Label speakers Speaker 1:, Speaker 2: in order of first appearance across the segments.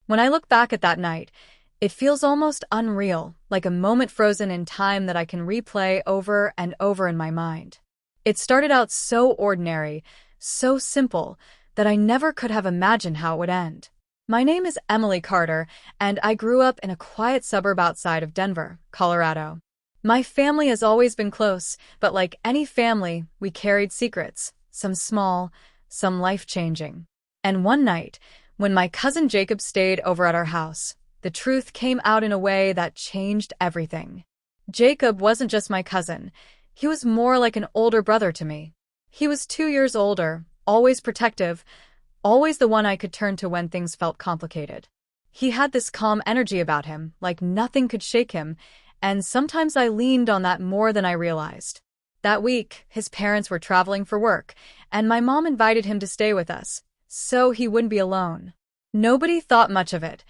Speaker 1: When I look back at that night, it feels almost unreal, like a moment frozen in time that I can replay over and over in my mind. It started out so ordinary, so simple, that I never could have imagined how it would end. My name is Emily Carter, and I grew up in a quiet suburb outside of Denver, Colorado. My family has always been close, but like any family, we carried secrets, some small, some life-changing. And one night, when my cousin Jacob stayed over at our house, the truth came out in a way that changed everything. Jacob wasn't just my cousin. He was more like an older brother to me. He was 2 years older, always protective, always the one I could turn to when things felt complicated. He had this calm energy about him, like nothing could shake him, and sometimes I leaned on that more than I realized. That week, his parents were traveling for work, and my mom invited him to stay with us, so he wouldn't be alone. Nobody thought much of it.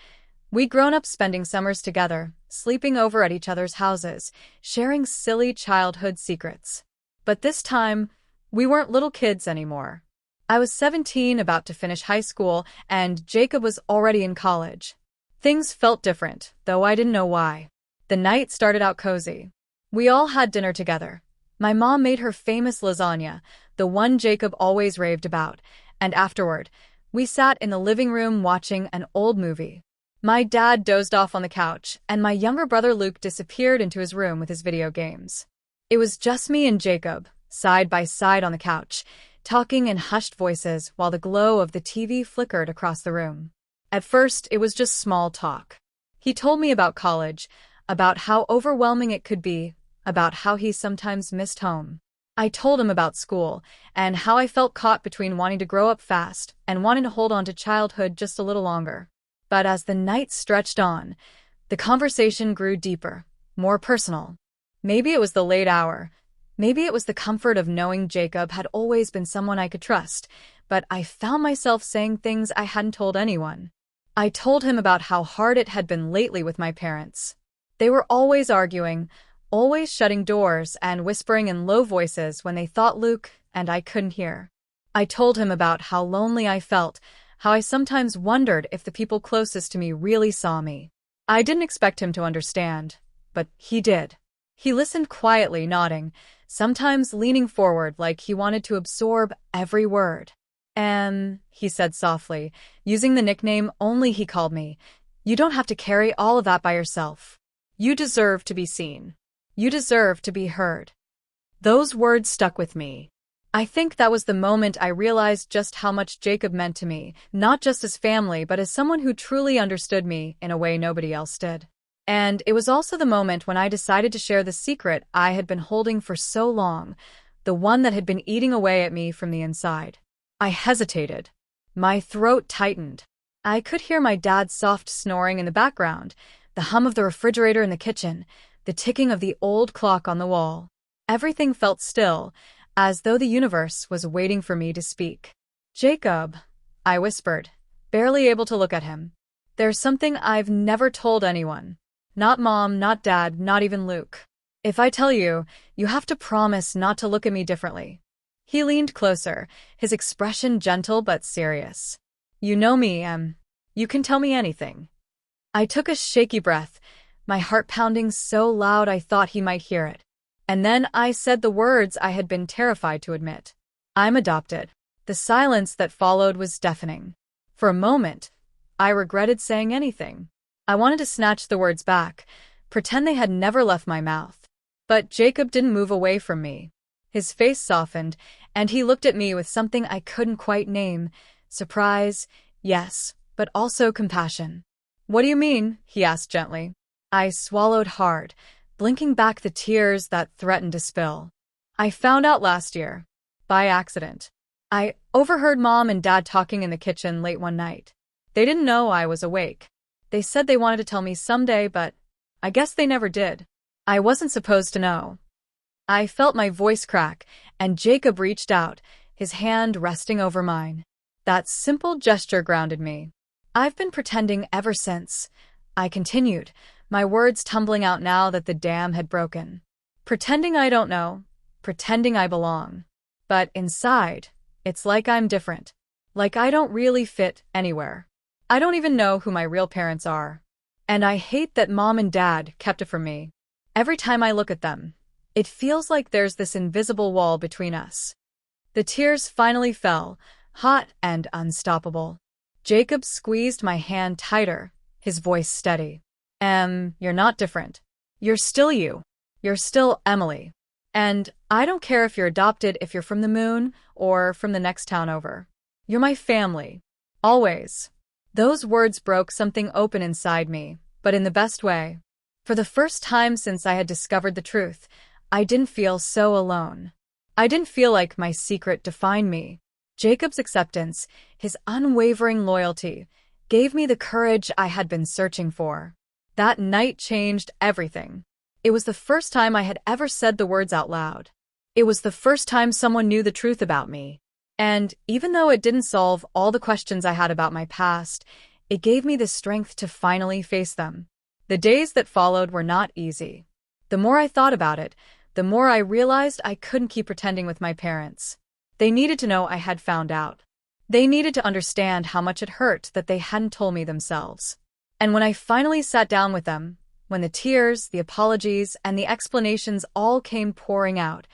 Speaker 1: We'd grown up spending summers together, sleeping over at each other's houses, sharing silly childhood secrets. But this time, we weren't little kids anymore. I was 17, about to finish high school, and Jacob was already in college. Things felt different, though I didn't know why. The night started out cozy. We all had dinner together. My mom made her famous lasagna, the one Jacob always raved about, and afterward, we sat in the living room watching an old movie. My dad dozed off on the couch, and my younger brother Luke disappeared into his room with his video games. It was just me and Jacob, side by side on the couch, talking in hushed voices while the glow of the TV flickered across the room. At first, it was just small talk. He told me about college, about how overwhelming it could be, about how he sometimes missed home. I told him about school, and how I felt caught between wanting to grow up fast and wanting to hold on to childhood just a little longer. But as the night stretched on, the conversation grew deeper, more personal. Maybe it was the late hour. Maybe it was the comfort of knowing Jacob had always been someone I could trust, but I found myself saying things I hadn't told anyone. I told him about how hard it had been lately with my parents. They were always arguing, always shutting doors and whispering in low voices when they thought Luke and I couldn't hear. I told him about how lonely I felt, how I sometimes wondered if the people closest to me really saw me. I didn't expect him to understand, but he did. He listened quietly, nodding, sometimes leaning forward like he wanted to absorb every word. He said softly, using the nickname only he called me, you don't have to carry all of that by yourself. You deserve to be seen. You deserve to be heard. Those words stuck with me. I think that was the moment I realized just how much Jacob meant to me, not just as family but as someone who truly understood me in a way nobody else did. And it was also the moment when I decided to share the secret I had been holding for so long, the one that had been eating away at me from the inside. I hesitated. My throat tightened. I could hear my dad's soft snoring in the background, the hum of the refrigerator in the kitchen, the ticking of the old clock on the wall. Everything felt still, as though the universe was waiting for me to speak. Jacob, I whispered, barely able to look at him. There's something I've never told anyone. Not Mom, not Dad, not even Luke. If I tell you, you have to promise not to look at me differently. He leaned closer, his expression gentle but serious. You know me, Em. You can tell me anything. I took a shaky breath, my heart pounding so loud I thought he might hear it. And then I said the words I had been terrified to admit. I'm adopted. The silence that followed was deafening. For a moment, I regretted saying anything. I wanted to snatch the words back, pretend they had never left my mouth. But Jacob didn't move away from me. His face softened, and he looked at me with something I couldn't quite name. Surprise, yes, but also compassion. What do you mean? He asked gently. I swallowed hard, blinking back the tears that threatened to spill. I found out last year. By accident. I overheard Mom and Dad talking in the kitchen late one night. They didn't know I was awake. They said they wanted to tell me someday, but I guess they never did. I wasn't supposed to know. I felt my voice crack, and Jacob reached out, his hand resting over mine. That simple gesture grounded me. I've been pretending ever since, I continued, my words tumbling out now that the dam had broken. Pretending I don't know, pretending I belong. But inside, it's like I'm different. Like I don't really fit anywhere. I don't even know who my real parents are. And I hate that Mom and Dad kept it from me. Every time I look at them, it feels like there's this invisible wall between us. The tears finally fell, hot and unstoppable. Jacob squeezed my hand tighter, his voice steady. You're not different. You're still you. You're still Emily. And I don't care if you're adopted, if you're from the moon, or from the next town over. You're my family. Always. Those words broke something open inside me, but in the best way. For the first time since I had discovered the truth, I didn't feel so alone. I didn't feel like my secret defined me. Jacob's acceptance, his unwavering loyalty, gave me the courage I had been searching for. That night changed everything. It was the first time I had ever said the words out loud. It was the first time someone knew the truth about me. And even though it didn't solve all the questions I had about my past, it gave me the strength to finally face them. The days that followed were not easy. The more I thought about it, the more I realized I couldn't keep pretending with my parents. They needed to know I had found out. They needed to understand how much it hurt that they hadn't told me themselves. And when I finally sat down with them, when the tears, the apologies, and the explanations all came pouring out,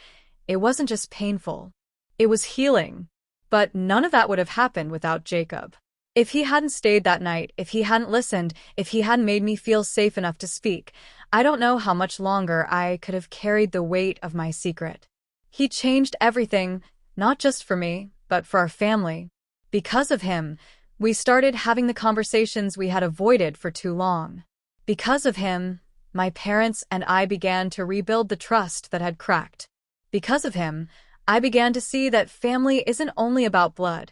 Speaker 1: it wasn't just painful. It was healing. But none of that would have happened without Jacob. If he hadn't stayed that night, if he hadn't listened, if he hadn't made me feel safe enough to speak, I don't know how much longer I could have carried the weight of my secret. He changed everything, not just for me, but for our family. Because of him, we started having the conversations we had avoided for too long. Because of him, my parents and I began to rebuild the trust that had cracked. Because of him, I began to see that family isn't only about blood.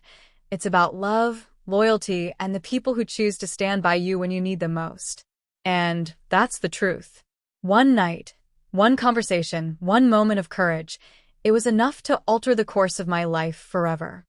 Speaker 1: It's about love, loyalty, and the people who choose to stand by you when you need them most. And that's the truth. One night, one conversation, one moment of courage, it was enough to alter the course of my life forever.